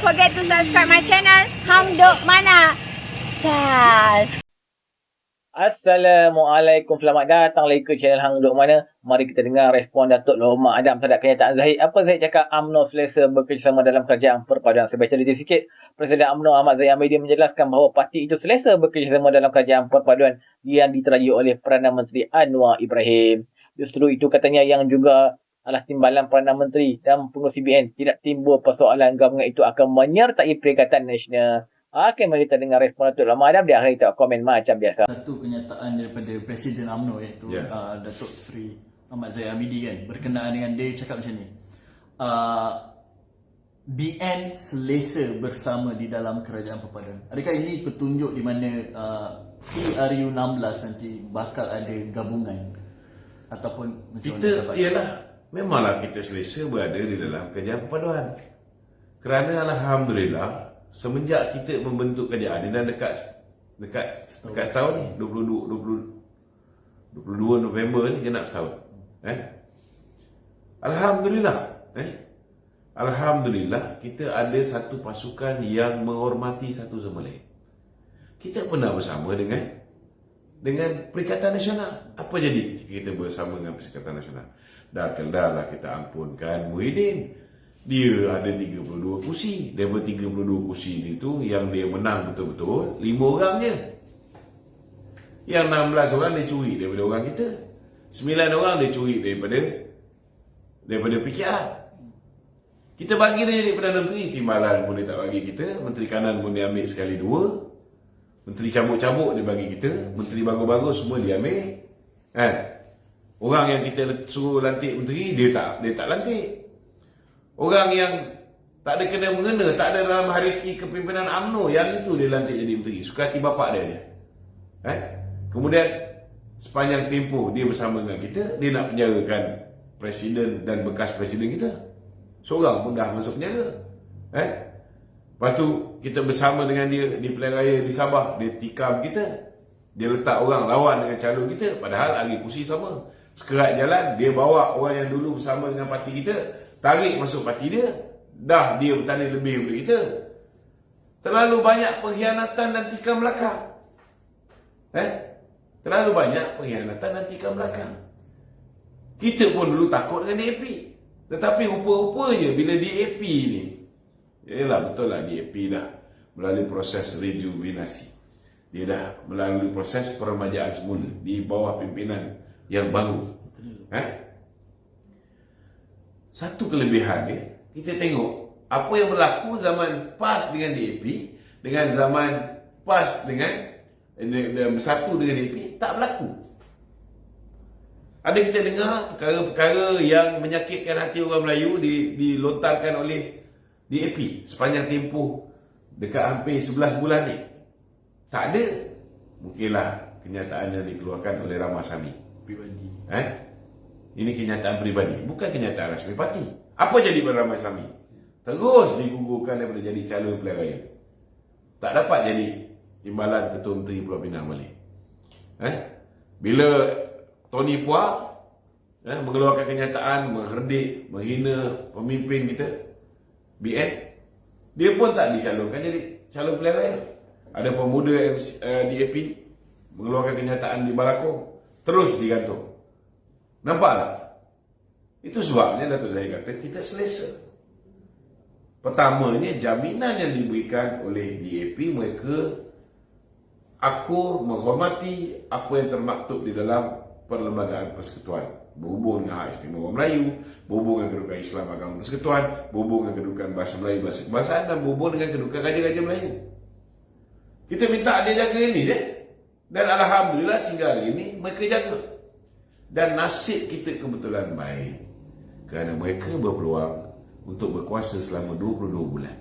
forget to subscribe my channel. Hang Duk Mana. Sas. Assalamualaikum, selamat datang lagi ke channel Hang Duk Mana. Mari kita dengar respon Datuk Loh Mak Adam terhadap kenyataan Zahid. Apa Zahid cakap UMNO selesa bekerjasama dalam kerajaan perpaduan? Saya baca detail sikit. Presiden UMNO Ahmad Zahid Hamidi menjelaskan bahawa parti itu selesa bekerjasama dalam kerajaan perpaduan yang diteraju oleh Perdana Menteri Anwar Ibrahim. Justru itu katanya yang juga adalah timbalan Perdana Menteri dan pengurus CBN tidak timbul persoalan gabungan itu akan menyertai Perikatan Nasional. Okey, mari kita dengar respon Datuk Loh Mak Adam. Dia akan kita komen macam biasa. Satu kenyataan daripada Presiden UMNO iaitu Datuk Seri Ahmad Zahid Hamidi kan, berkenaan dengan dia cakap macam ni, BN selesa bersama di dalam kerajaan perpaduan. Adakah ini petunjuk di mana PRU 16 nanti bakal ada gabungan ataupun macam kita mana? Ialah memanglah kita selesa berada di dalam kerajaan perpaduan, kerana alhamdulillah semenjak kita membentuk kerajaan ini dan dekat setahun ni, 22 November ni genap setahun. Alhamdulillah kita ada satu pasukan yang menghormati satu sama lain. Kita pernah bersama dengan Perikatan Nasional. Apa jadi kita bersama dengan Perikatan Nasional? Dah kita ampunkan Muhyiddin. Dia ada 32 kursi. Daripada 32 kursi ni tu, yang dia menang betul-betul 5 orang je. Yang 16 orang dia curi daripada orang kita. 9 orang dia curi daripada PKR. Kita bagi dia jadi Perdana Menteri, timbalan pun dia tak bagi kita. Menteri Kanan pun dia ambil sekali 2. Menteri cabuk-cabuk dia bagi kita. Menteri bagus-bagus semua dia ambil. Orang yang kita suruh lantik menteri, dia tak lantik. Orang yang tak ada kena-mengena, tak ada dalam hierarki kepimpinan UMNO, yang itu dia lantik jadi menteri. Suka hati bapak dia je. Kemudian sepanjang tempoh dia bersama dengan kita, dia nak penjarakan presiden dan bekas presiden kita. Seorang pun dah masuk penjara. Lepas tu kita bersama dengan dia di pilihan raya di Sabah, dia tikam kita. Dia letak orang lawan dengan calon kita, padahal hari kursi sama. Sekerat jalan, dia bawa orang yang dulu bersama dengan parti kita, tarik masuk parti dia. Dah dia bertanding lebih daripada kita. Terlalu banyak pengkhianatan dan tikam belakang. Terlalu banyak pengkhianatan dan tikam belakang. Kita pun dulu takut dengan DAP. Tetapi rupa-rupanya bila DAP ni, yalah betul lah, DAP dah melalui proses rejuvenasi. Dia dah melalui proses peremajaan semula di bawah pimpinan yang baru. Satu kelebihan dia, kita tengok apa yang berlaku zaman PAS dengan DAP dengan zaman PAS dengan bersatu dengan DAP tak berlaku. Ada kita dengar perkara-perkara yang menyakitkan hati orang Melayu dilontarkan oleh DAP sepanjang tempoh dekat hampir 11 bulan ni. Tak ada. Mungkinlah kenyataan yang dikeluarkan oleh Rahmat Sami pribadi. Ini kenyataan peribadi, bukan kenyataan rasmi parti. Apa jadi pada Rahmat Sami? Terus digugurkan daripada jadi calon pilihan raya. Tak dapat jadi timbalan Ketua Menteri Pulau Pinang balik. Bila Tony Puah mengeluarkan kenyataan mengherdik, menghina pemimpin kita, BN, dia pun tak dicalonkan jadi calon pilihan raya. Ada pemuda DAP mengeluarkan kenyataan di Balakong, terus digantung. Nampak tak? Itu sebabnya Datuk Zahid kata kita selesa. Pertamanya, jaminan yang diberikan oleh DAP, mereka akur menghormati apa yang termaktub di dalam Perlembagaan Persekutuan, berhubung dengan hak istimewa orang Melayu, berhubung dengan kedudukan Islam Agama Persekutuan, berhubung dengan kedudukan bahasa Melayu, bahasa kebangsaan, dan berhubung dengan kedudukan Raja-Raja Melayu. Kita minta dia jaga ini je. Dan alhamdulillah sehingga hari ini mereka jaga. Dan nasib kita kebetulan baik, kerana mereka berpeluang untuk berkuasa selama 22 bulan.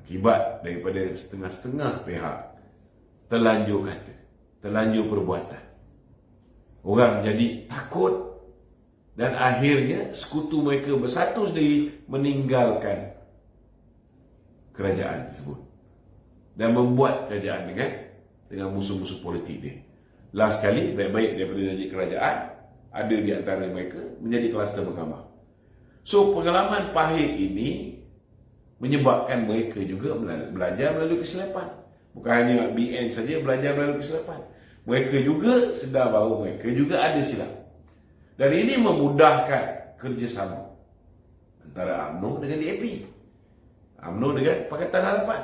Akibat daripada setengah-setengah pihak terlanjur kata, terlanjur perbuatan, orang jadi takut, dan akhirnya sekutu mereka bersatu sendiri meninggalkan kerajaan tersebut dan membuat kerajaan dengan musuh-musuh politik dia. Last sekali, baik-baik daripada jadi kerajaan, ada di antara mereka menjadi kluster mahkamah. So, pengalaman pahit ini menyebabkan mereka juga belajar melalui kesilapan. Bukan hanya BN saja belajar melalui kesilapan. Mereka juga sedar bahawa mereka juga ada silap. Dan ini memudahkan kerjasama antara UMNO dengan DAP. UMNO dengan Pakatan Harapan.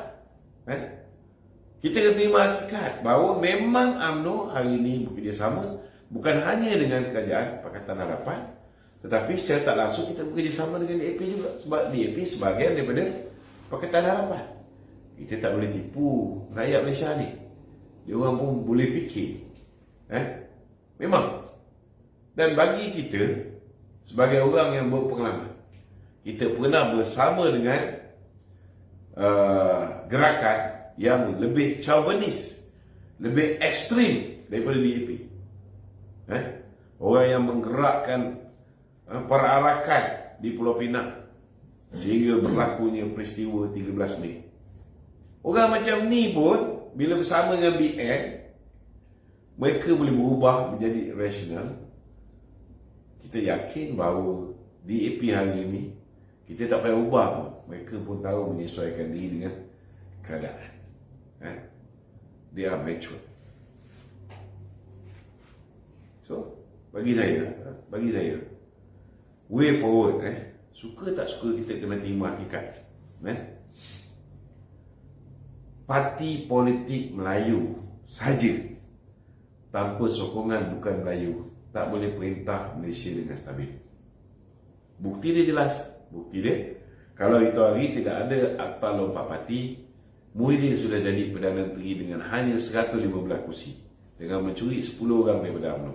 Kita kena terima hakikat bahawa memang UMNO hari ini bekerjasama bukan hanya dengan kerajaan Pakatan Harapan, tetapi secara tak langsung kita bekerjasama dengan DAP juga. Sebab DAP sebahagian daripada Pakatan Harapan. Kita tak boleh tipu rakyat Malaysia ni. Dia orang pun boleh fikir. Memang. Dan bagi kita, sebagai orang yang berpengalaman, kita pernah bersama dengan gerakan yang lebih chauvinis, lebih ekstrim daripada DAP. Orang yang menggerakkan perarakan di Pulau Pinang sehingga berlakunya peristiwa 13 Mei. Orang macam ni pun bila bersama dengan BN, mereka boleh berubah menjadi rasional. Kita yakin bahawa DAP hari ini kita tak payah ubah pun. Mereka pun tahu menyesuaikan diri dengan keadaan. They are mature. So, bagi saya, way forward, suka tak suka kita kena terima hakikat. Parti politik Melayu saja tanpa sokongan bukan Melayu tak boleh perintah Malaysia dengan stabil. Bukti dia jelas. Bukti dia, kalau itu hari tidak ada Akta Lompat Parti, Muhyiddin sudah jadi Perdana Menteri dengan hanya 115 kursi, dengan mencuri 10 orang daripada UMNO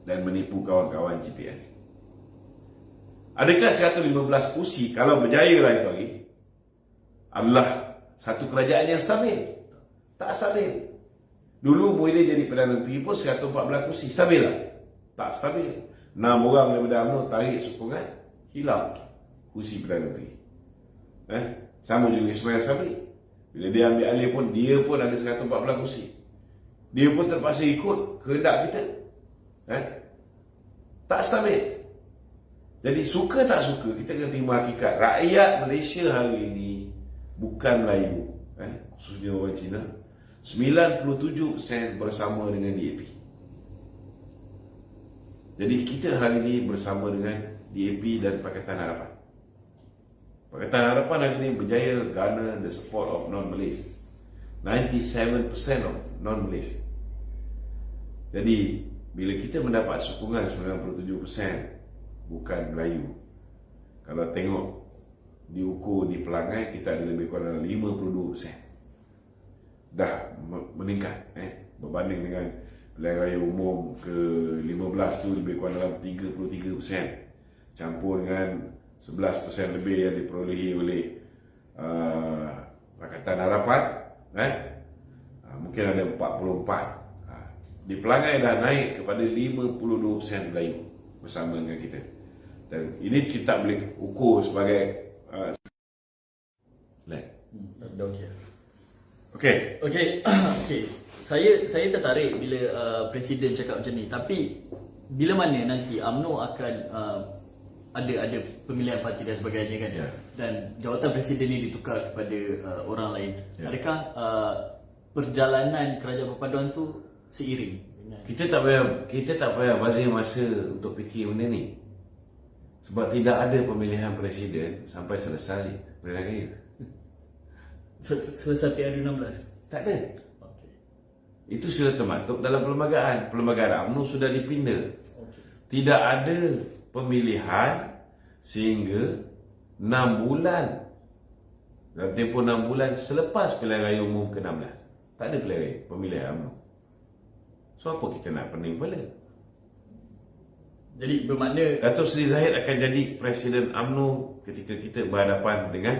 dan menipu kawan-kawan GPS. Adakah 115 kursi kalau berjaya lah itu hari adalah satu kerajaan yang stabil? Tak stabil. Dulu Muhyiddin jadi Perdana Menteri pun 114 kursi, stabil lah? Tak stabil. 6 orang daripada UMNO tarik sokongan, hilang kursi Perdana Menteri. Sama juga Ismail Sabri. Bila dia ambil alih pun, dia pun ada 114 kursi. Dia pun terpaksa ikut kehendak kita. Tak stabil. Jadi suka tak suka, kita kena terima hakikat. Rakyat Malaysia hari ini bukan Melayu, khususnya orang Cina, 97% bersama dengan DAP. Jadi kita hari ini bersama dengan DAP dan Pakatan Harapan. Pakatan Harapan hari ini berjaya garner the support of non-Malays. 97% of non-Malays. Jadi bila kita mendapat sokongan 97% bukan Melayu, kalau tengok diukur di Pelangai, kita ada lebih kurang 52%. Dah meningkat berbanding dengan pilihan raya umum ke-15 tu lebih kurang dalam 33%, campur dengan 11% lebih yang diperolehi oleh Pakatan Harapan, mungkin ada 44. Di Pelangai dah naik kepada 52% Melayu bersama dengan kita. Dan ini kita boleh ukur sebagai Okey. Saya tertarik bila Presiden cakap macam ni. Tapi bila mana nanti UMNO akan ada pemilihan parti dan sebagainya kan? Yeah. Dan jawatan Presiden ni ditukar kepada orang lain. Yeah. Adakah perjalanan kerajaan perpaduan tu seiring? Kita tak payah bazir masa untuk fikir benda ni. Sebab tidak ada pemilihan presiden sampai selesai pilihan raya. Selesai PRU16? Tak ada. Okay. Itu sudah termaktub dalam perlembagaan. Perlembagaan UMNO sudah dipinda. Okay. Tidak ada pemilihan sehingga 6 bulan. Dalam tempoh 6 bulan selepas pilihan raya umum ke-16. Tak ada pilihan raya, pemilihan UMNO. So apa kita nak pening kepala? Jadi bermakna Datuk Seri Zahid akan jadi Presiden UMNO ketika kita berhadapan dengan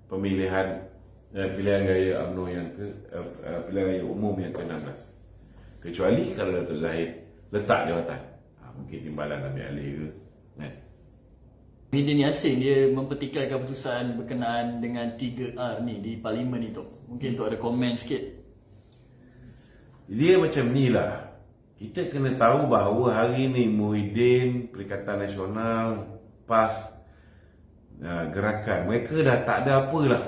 pemilihan pilihan raya UMNO yang pilihan raya umum yang ke-16. Kecuali kalau Datuk Zahid letak jawatan, mungkin timbalan ambil alih ke. Muhyiddin Yassin dia mempertikalkan keputusan berkenaan dengan 3R ni di Parlimen ni tu. Mungkin tu ada komen sikit. Dia macam ni lah. Kita kena tahu bahawa hari ni Muhyiddin, Perikatan Nasional, PAS gerakan. Mereka dah tak ada apalah.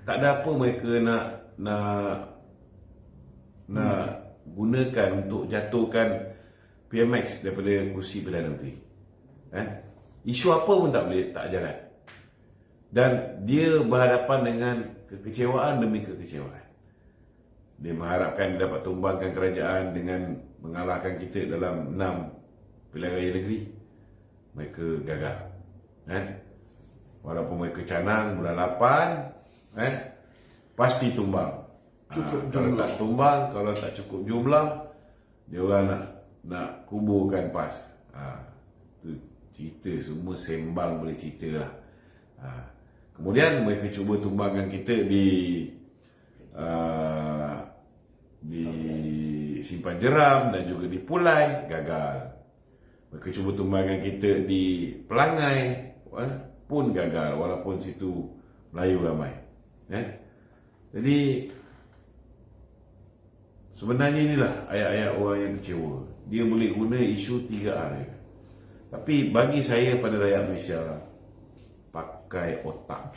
Tak ada apa mereka nak gunakan untuk jatuhkan PMX daripada kursi Perdana Menteri. Isu apa pun tak jalan. Dan dia berhadapan dengan kekecewaan demi kekecewaan. Dia mengharapkan dia dapat tumbangkan kerajaan dengan mengalahkan kita dalam 6 pilihan raya negeri. Mereka gagal. Walaupun mereka canang bulan 8, pasti tumbang. Kalau tak tumbang, kalau tak cukup jumlah, dia orang nak kuburkan PAS. Tu cerita, semua sembang boleh cerita lah. Kemudian mereka cuba tumbangkan kita di Simpan Jeram dan juga di Pulai, gagal. Mereka cuba tumbangkan kita di Pelangai, pun gagal, walaupun situ Melayu ramai. Jadi sebenarnya inilah ayat-ayat orang yang kecewa. Dia boleh guna isu 3R. Tapi bagi saya, pada rakyat Malaysia, pakai otak.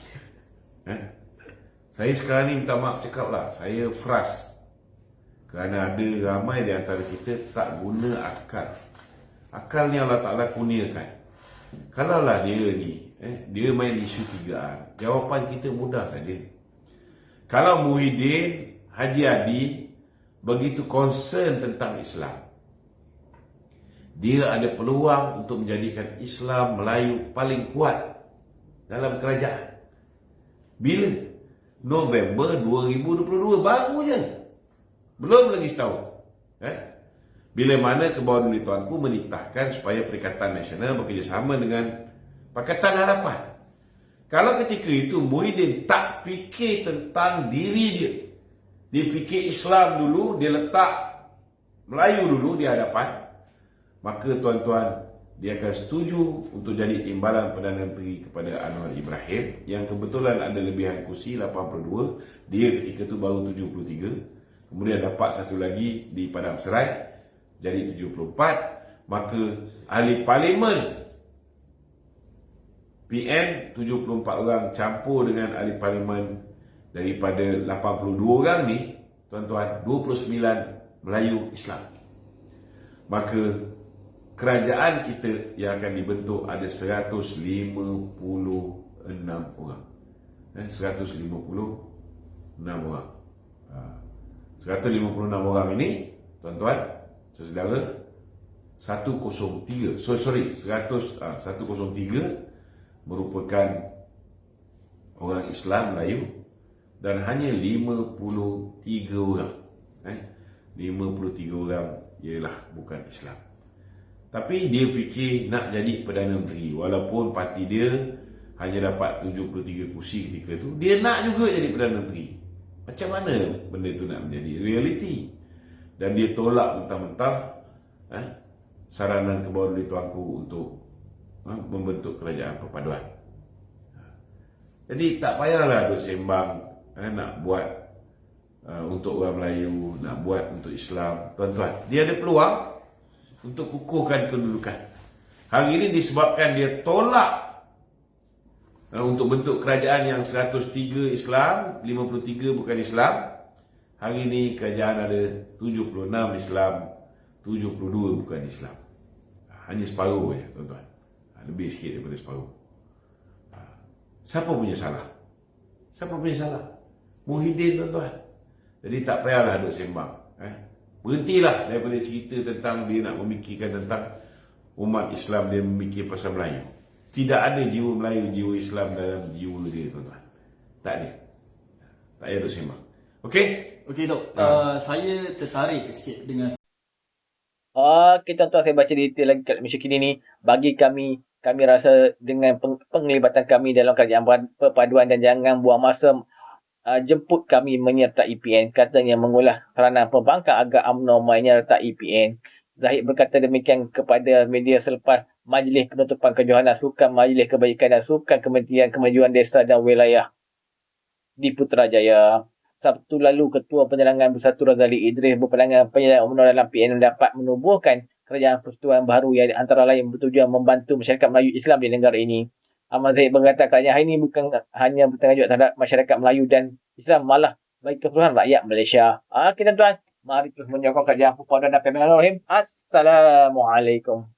Saya sekarang ni minta maaf cakap lah, saya frust kerana ada ramai di antara kita tak guna akal. Akal ni Allah Ta'ala kurniakan. Kalaulah dia ni dia main isu 3R, jawapan kita mudah saja. Kalau Muhyiddin Haji Adi begitu concern tentang Islam, dia ada peluang untuk menjadikan Islam Melayu paling kuat dalam kerajaan. Bila? November 2022, baru je. Belum lagi setahun. Bila mana Kebawah Tuanku menitahkan supaya Perikatan Nasional bekerjasama dengan Pakatan Harapan. Kalau ketika itu Muhyiddin tak fikir tentang diri dia, dia fikir Islam dulu, dia letak Melayu dulu di hadapan, maka tuan-tuan, dia akan setuju untuk jadi timbalan Perdana Menteri kepada Anwar Ibrahim yang kebetulan ada lebihan kursi 82. Dia ketika itu baru 73. Kemudian dapat satu lagi di Padang Serai, jadi 74. Maka ahli parlimen PN 74 orang campur dengan ahli parlimen daripada 82 orang ni, tuan-tuan, 29 Melayu Islam. Maka kerajaan kita yang akan dibentuk ada 156 orang. 156 orang. 156 orang ini, tuan-tuan, saudara, 103 merupakan orang Islam Melayu dan hanya 53 orang. 53 orang ialah bukan Islam. Tapi dia fikir nak jadi Perdana Menteri, walaupun parti dia hanya dapat 73 kursi ketika itu, dia nak juga jadi Perdana Menteri. Macam mana benda itu nak menjadi realiti? Dan dia tolak mentah-mentah saranan Kebawah Tuanku untuk membentuk kerajaan perpaduan. Jadi tak payahlah duk sembang nak buat untuk orang Melayu, nak buat untuk Islam. Tuan-tuan, dia ada peluang untuk kukuhkan kedudukan. Hari ini disebabkan dia tolak untuk bentuk kerajaan yang 103 Islam, 53 bukan Islam. Hari ini kerajaan ada 76 Islam, 72 bukan Islam. Hanya separuh je, tuan-tuan. Lebih sikit daripada separuh. Siapa punya salah? Siapa punya salah? Muhyiddin, tuan-tuan. Jadi tak payahlah duk sembang. Berhentilah daripada cerita tentang dia nak memikirkan tentang umat Islam, dia memikir pasal Melayu. Tidak ada jiwa Melayu, jiwa Islam dalam jiwa dia, tuan-tuan. Tak ada. Tak payah duk sembang. Okey? Okey, Dok. Saya tertarik sikit dengan Okey, tuan-tuan, saya baca detail lagi kat Malaysia Kini ni. Bagi kami rasa dengan penglibatan kami dalam kerajaan perpaduan dan jangan buang masa jemput kami menyertai PN. Katanya mengulas peranan pembangkang agar UMNO menyertai PN. Zahid berkata demikian kepada media selepas Majlis Penutupan Kejohanan Sukan Majlis Kebajikan dan Sukan Kementerian Kemajuan Desa dan Wilayah di Putrajaya. Sabtu lalu, Ketua Penerangan Bersatu Razali Idris berpandangan penyertaan UMNO dalam PN dapat menubuhkan kerajaan persekutuan baru yang antara lain bertujuan membantu masyarakat Melayu Islam di negara ini. Ahmad Zahid berkata katanya hari ini bukan hanya bertanggungjawab terhadap masyarakat Melayu dan Islam, malah bagi keseluruhan rakyat Malaysia. Okey tuan-tuan, mari terus menyokong kajian Puan dan Assalamualaikum.